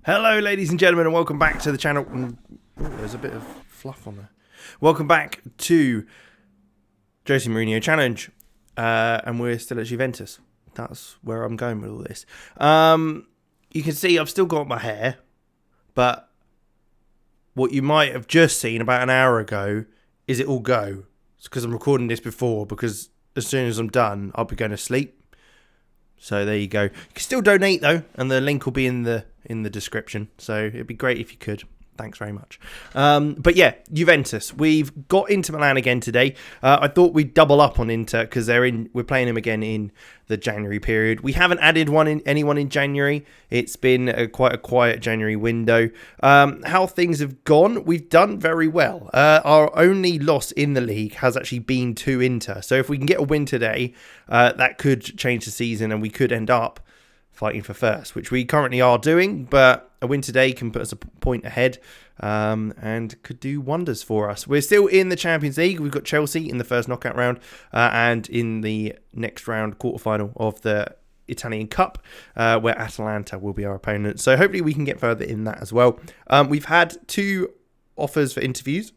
Hello, ladies and gentlemen, and welcome back to the channel. Oh, there's a bit of fluff on there. Welcome back to Jose Mourinho Challenge, and we're still at Juventus. That's where I'm going with all this. You can see I've still got my hair, but what you might have just seen about an hour ago is it all go. It's because I'm recording this before, because as soon as I'm done, I'll be going to sleep. So there you go. You can still donate though, and the link will be in the description. So it'd be great if you could. Thanks very much. But yeah, Juventus. We've got Inter Milan again today. I thought we'd double up on Inter because we're playing them again in the January period. We haven't added anyone in January. It's been quite a quiet January window. How things have gone, we've done very well. Our only loss in the league has actually been to Inter. So if we can get a win today, that could change the season and we could end up fighting for first, which we currently are doing, but a win today can put us a point ahead and could do wonders for us. We're still in the Champions League. We've got Chelsea in the first knockout round and in the next round quarterfinal of the Italian Cup, where Atalanta will be our opponent. So hopefully we can get further in that as well. We've had 2 offers for interviews.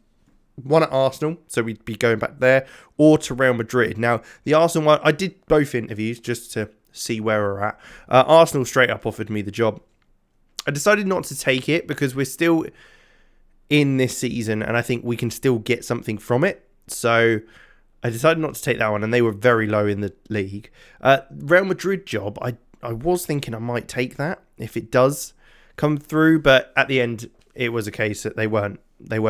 One at Arsenal, so we'd be going back there, or to Real Madrid. Now, the Arsenal one, I did both interviews just to see where we're at. Arsenal straight up offered me the job. I decided not to take it because we're still in this season and I think we can still get something from it. So I decided not to take that one, and they were very low in the league. Real Madrid job, I was thinking I might take that if it does come through, but at the end it was a case that they weren't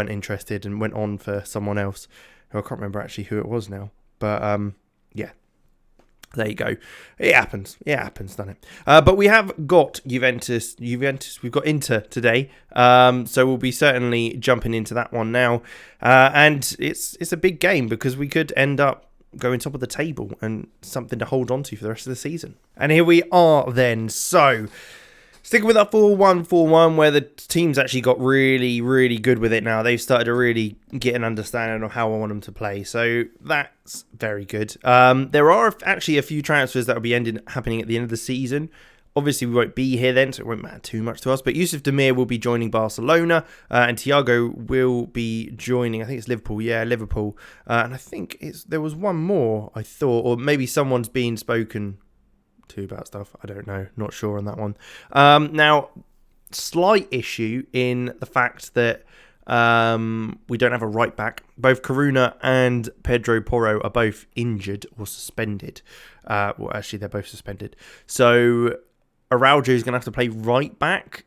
interested and went on for someone else who I can't remember actually who it was now. But yeah. There you go. It happens, doesn't it? But we have got Juventus. We've got Inter today. So we'll be certainly jumping into that one now. And it's a big game because we could end up going top of the table and something to hold on to for the rest of the season. And here we are then. So sticking with our 4-1-4-1, where the team's actually got really, really good with it now. They've started to really get an understanding of how I want them to play. So that's very good. There are actually a few transfers that will be happening at the end of the season. Obviously, we won't be here then, so it won't matter too much to us. But Yusuf Demir will be joining Barcelona, and Thiago will be joining, I think it's Liverpool. Yeah, Liverpool. And I think there was one more, I thought, or maybe someone's being spoken to about stuff. I don't know. Not sure on that one. Now, slight issue in the fact that we don't have a right back. Both Coruna and Pedro Porro are both injured or suspended. Well, actually, they're both suspended. So Araujo is going to have to play right back.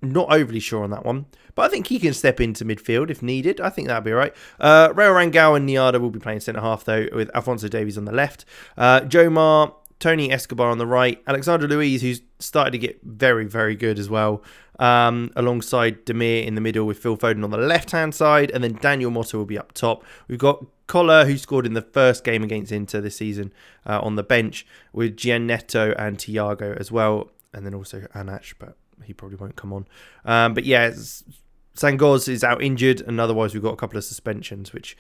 Not overly sure on that one, but I think he can step into midfield if needed. I think that'd be all right. Raul Rangel and Niada will be playing centre half though, with Alphonso Davies on the left. Jomar, Tony Escobar on the right. Alexander Luiz, who's started to get very, very good as well. Alongside Demir in the middle with Phil Foden on the left-hand side. And then Daniel Motta will be up top. We've got Koller, who scored in the first game against Inter this season, on the bench, with Giannetto and Thiago as well. And then also Anach, but he probably won't come on. But yeah, Sangoz is out injured, and otherwise we've got a couple of suspensions, which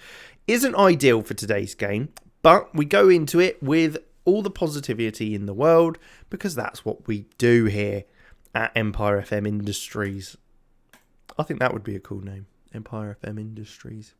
isn't ideal for today's game. But we go into it with all the positivity in the world, because that's what we do here at Empire FM Industries. I think that would be a cool name, Empire FM Industries.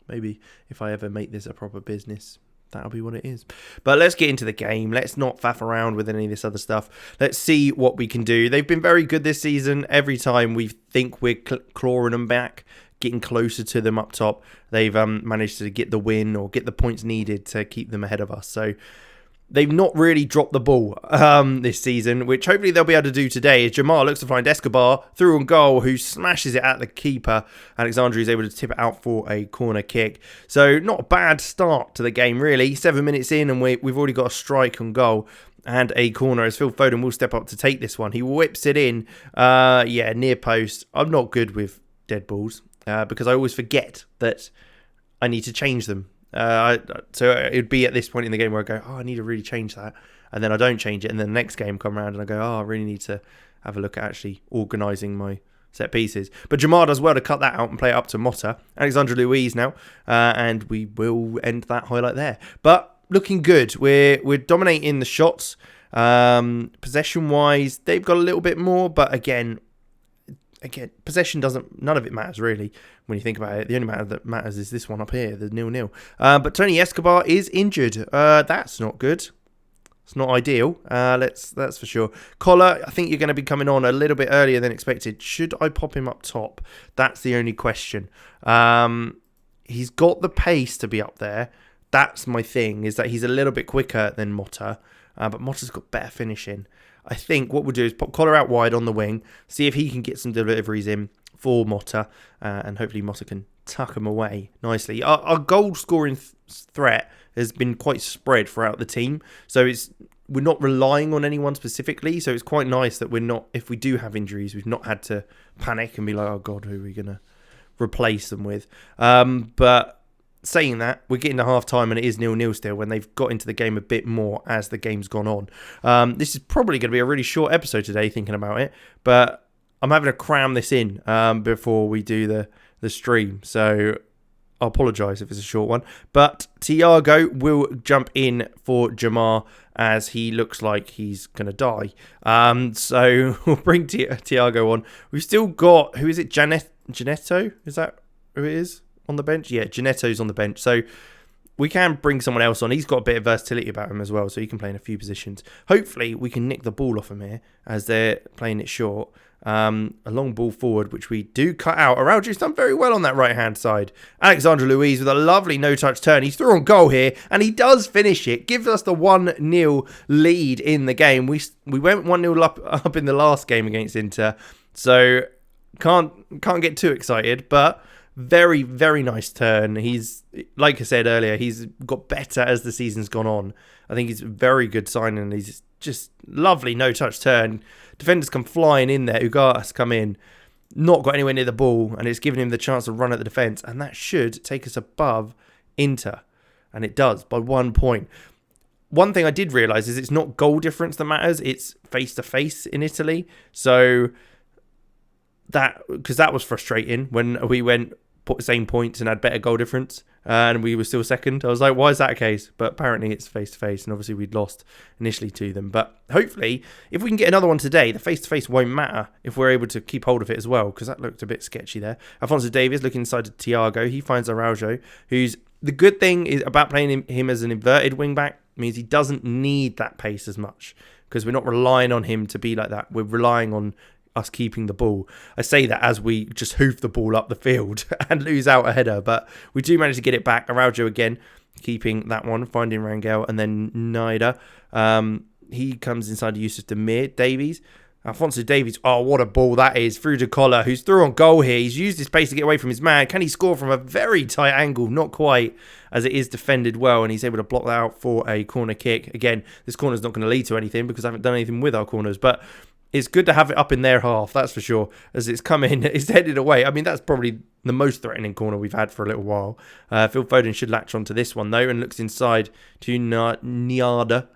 Maybe if I ever make this a proper business, that'll be what it is. But let's get into the game. Let's not faff around with any of this other stuff. Let's see what we can do. They've been very good this season. Every time we think we're clawing them back, getting closer to them up top, they've managed to get the win or get the points needed to keep them ahead of us. So they've not really dropped the ball this season, which hopefully they'll be able to do today. As Jamar looks to find Escobar through on goal, who smashes it at the keeper. Alexandre is able to tip it out for a corner kick. So not a bad start to the game, really. 7 minutes in, and we've already got a strike on goal and a corner, as Phil Foden will step up to take this one. He whips it in. Yeah, near post. I'm not good with dead balls because I always forget that I need to change them. So it would be at this point in the game where I go, I need to really change that, and then I don't change it, and then the next game come around and I go, I really need to have a look at actually organising my set pieces. But Jamar does well to cut that out and play it up to Motta. Alexander Luiz now, and we will end that highlight there. But looking good. We're dominating the shots. Possession-wise, they've got a little bit more, but again, possession none of it matters really when you think about it. The only matter that matters is this one up here, the 0-0. But Tony Escobar is injured. That's not good. It's not ideal. That's for sure. Collar, I think you're going to be coming on a little bit earlier than expected. Should I pop him up top? That's the only question. He's got the pace to be up there. That's my thing, is that he's a little bit quicker than Motta. But Motta's got better finishing. I think what we'll do is pop Collar out wide on the wing, see if he can get some deliveries in for Motta, and hopefully Motta can tuck him away nicely. Our goal scoring threat has been quite spread throughout the team, so we're not relying on anyone specifically, so it's quite nice that we're not, if we do have injuries, we've not had to panic and be like, oh god, who are we going to replace them with? But saying that, we're getting to half time and it is 0-0 still, when they've got into the game a bit more as the game's gone on. This is probably going to be a really short episode today, thinking about it, but I'm having to cram this in before we do the stream, so I apologise if it's a short one. But Thiago will jump in for Jamar as he looks like he's going to die. So we'll bring Thiago on. We've still got, who is it, Janetto? Is that who it is on the bench? Yeah, Janetto's on the bench. So we can bring someone else on. He's got a bit of versatility about him as well, so he can play in a few positions. Hopefully we can nick the ball off him here as they're playing it short. A long ball forward, which we do cut out. Araujo's done very well on that right-hand side. Alexandre Luiz with a lovely no-touch turn. He's through on goal here, and he does finish it. Gives us the 1-0 lead in the game. We went 1-0 up in the last game against Inter, so can't get too excited, but very, very nice turn. He's, like I said earlier, he's got better as the season's gone on. I think he's a very good signing. He's just lovely no-touch turn. Defenders come flying in there. Ugarte's come in, not got anywhere near the ball, and it's given him the chance to run at the defence, and that should take us above Inter, and it does by 1 point. One thing I did realise is it's not goal difference that matters, it's face-to-face in Italy, so because that was frustrating when we went same points and had better goal difference, and we were still second. I was like, why is that a case? But apparently it's face-to-face, and obviously we'd lost initially to them. But hopefully, if we can get another one today, the face-to-face won't matter if we're able to keep hold of it as well, because that looked a bit sketchy there. Alphonso Davies looking inside to Thiago. He finds Araujo, who's, the good thing is about playing him as an inverted wing-back means he doesn't need that pace as much, because we're not relying on him to be like that. We're relying on us keeping the ball. I say that as we just hoof the ball up the field and lose out a header, but we do manage to get it back. Araujo again, keeping that one, finding Rangel, and then Naida. He comes inside to Yusuf Demir. Davies. Alphonso Davies, oh, what a ball that is, through to Collar, who's through on goal here. He's used his pace to get away from his man. Can he score from a very tight angle? Not quite, as it is defended well, and he's able to block that out for a corner kick. Again, this corner's not going to lead to anything because I haven't done anything with our corners, but it's good to have it up in their half, that's for sure. As it's come in, it's headed away. I mean, that's probably the most threatening corner we've had for a little while. Phil Foden should latch onto this one, though, and looks inside to Niada.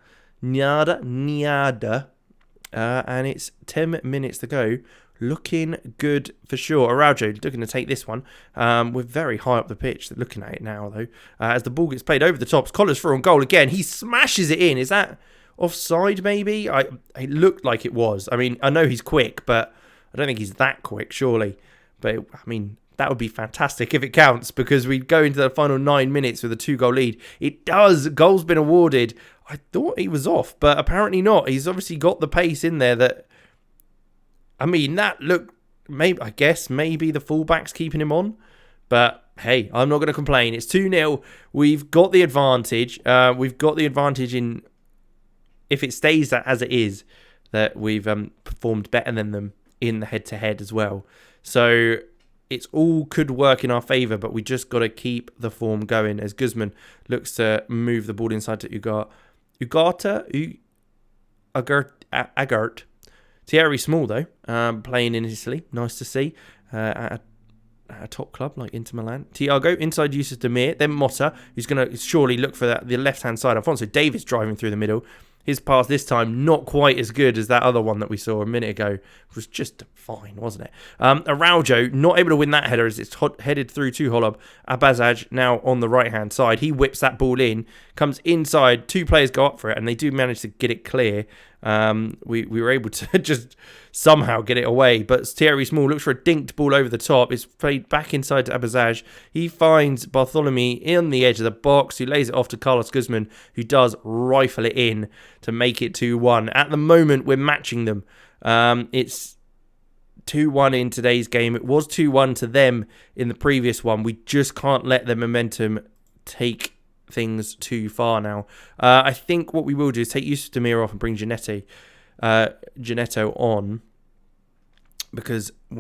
And it's 10 minutes to go. Looking good for sure. Araujo looking to take this one. We're very high up the pitch. Looking at it now, though. As the ball gets played over the top, Collar's through on goal again. He smashes it in. Is that offside, maybe? It looked like it was. I mean, I know he's quick, but I don't think he's that quick, surely. But, I mean, that would be fantastic if it counts, because we'd go into the final 9 minutes with a 2-goal lead. It does. Goal's been awarded. I thought he was off, but apparently not. He's obviously got the pace in there that... I mean, that looked... I guess maybe the fullback's keeping him on. But, hey, I'm not going to complain. It's 2-0. We've got the advantage. We've got the advantage in... If it stays as it is, that we've performed better than them in the head-to-head as well. So it's all could work in our favour, but we just got to keep the form going as Guzman looks to move the ball inside to Agart. Thierry Small, though, playing in Italy. Nice to see at a top club like Inter Milan. Thiago inside Yusuf Demir. Then Motta, who's going to surely look for the left-hand side. Alphonso Davies driving through the middle. His pass this time not quite as good as that other one that we saw a minute ago. It was just fine, wasn't it? Araujo not able to win that header as it's headed through to Holub. Abazaj now on the right-hand side. He whips that ball in, comes inside. 2 players go up for it, and they do manage to get it clear. We were able to just somehow get it away, but Thierry Small looks for a dinked ball over the top. It's played back inside to Abazaj. He finds Bartholomew in the edge of the box. He lays it off to Carlos Guzman, who does rifle it in to make it 2-1. At the moment, we're matching them. It's 2-1 in today's game. It was 2-1 to them in the previous one. We just can't let the momentum take things too far now. I think what we will do is take Yusuf Demir off and bring Janetto on, because he's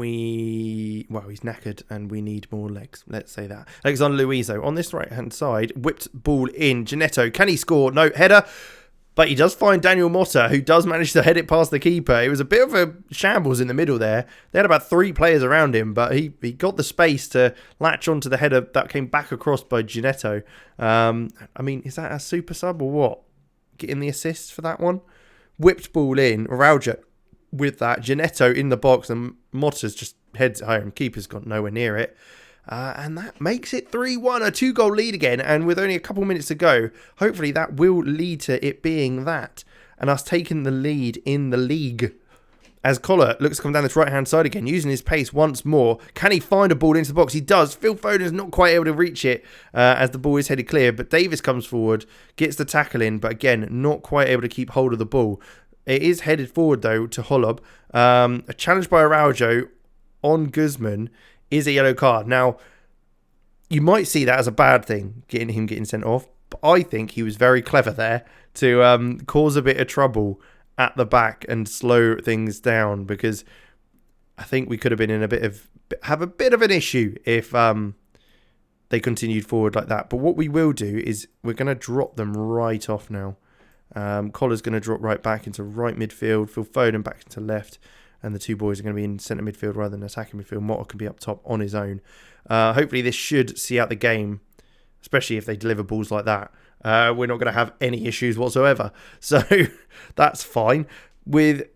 knackered and we need more legs. Let's say that. Alexander Luizo on this right-hand side, whipped ball in. Janetto, can he score? No, header. But he does find Daniel Motta, who does manage to head it past the keeper. It was a bit of a shambles in the middle there. They had about 3 players around him, but he got the space to latch onto the header that came back across by Janetto. I mean, is that a super sub or what? Getting the assist for that one? Whipped ball in. Araujo with that. Janetto in the box, and Motta's just heads it home. Keeper's got nowhere near it. And that makes it 3-1, a 2-goal lead again. And with only a couple minutes to go, hopefully that will lead to it being that, and us taking the lead in the league. As Collar looks to come down this right-hand side again, using his pace once more. Can he find a ball into the box? He does. Phil Foden's not quite able to reach it as the ball is headed clear. But Davis comes forward, gets the tackle in, but again, not quite able to keep hold of the ball. It is headed forward, though, to Holub. A challenge by Araujo on Guzman is a yellow card. Now, you might see that as a bad thing, getting sent off, but I think he was very clever there to cause a bit of trouble at the back and slow things down, because I think we could have been in a bit of an issue if they continued forward like that. But what we will do is we're going to drop them right off now. Collar's going to drop right back into right midfield, Phil Foden back into left, and the 2 boys are going to be in centre midfield rather than attacking midfield. Motta can be up top on his own. Hopefully this should see out the game, especially if they deliver balls like that. We're not going to have any issues whatsoever. So that's fine. With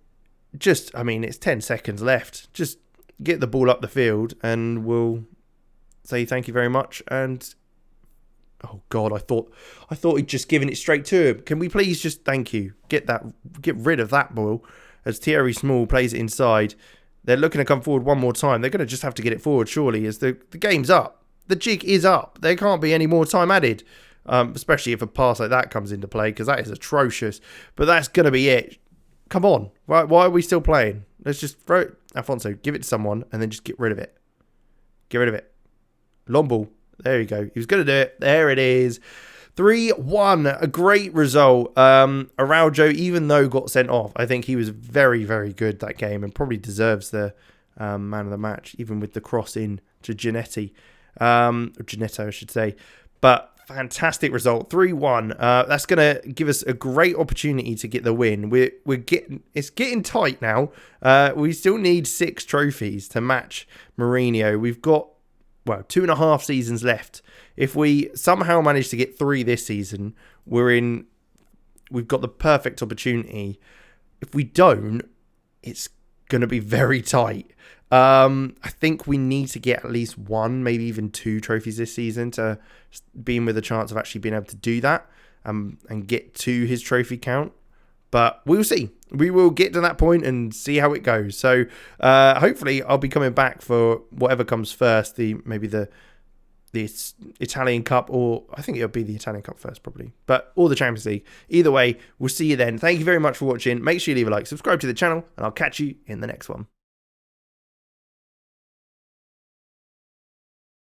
just, it's 10 seconds left. Just get the ball up the field and we'll say thank you very much. And oh God, I thought he'd just given it straight to him. Can we please just thank you? Get rid of that ball. As Thierry Small plays it inside, they're looking to come forward one more time. They're going to just have to get it forward, surely, as the game's up. The jig is up. There can't be any more time added, especially if a pass like that comes into play, because that is atrocious. But that's going to be it. Come on. Why are we still playing? Let's just throw it. Alfonso, give it to someone and then just get rid of it. Get rid of it. Long ball. There you go. He was going to do it. There it is. 3-1, a great result. Araujo, even though got sent off, I think he was very, very good that game and probably deserves the man of the match, even with the cross in to Janetto, I should say. But fantastic result, 3-1. That's going to give us a great opportunity to get the win. It's getting tight now. We still need 6 trophies to match Mourinho. We've got 2.5 seasons left. If we somehow manage to get 3 this season, we've got the perfect opportunity. If we don't, it's going to be very tight. I think we need to get at least 1, maybe even 2 trophies this season to be in with a chance of actually being able to do that and get to his trophy count. But we'll see. We will get to that point and see how it goes. So hopefully I'll be coming back for whatever comes first, maybe the Italian Cup, or I think it'll be the Italian Cup first probably, or the Champions League. Either way, we'll see you then. Thank you very much for watching. Make sure you leave a like, subscribe to the channel, and I'll catch you in the next one.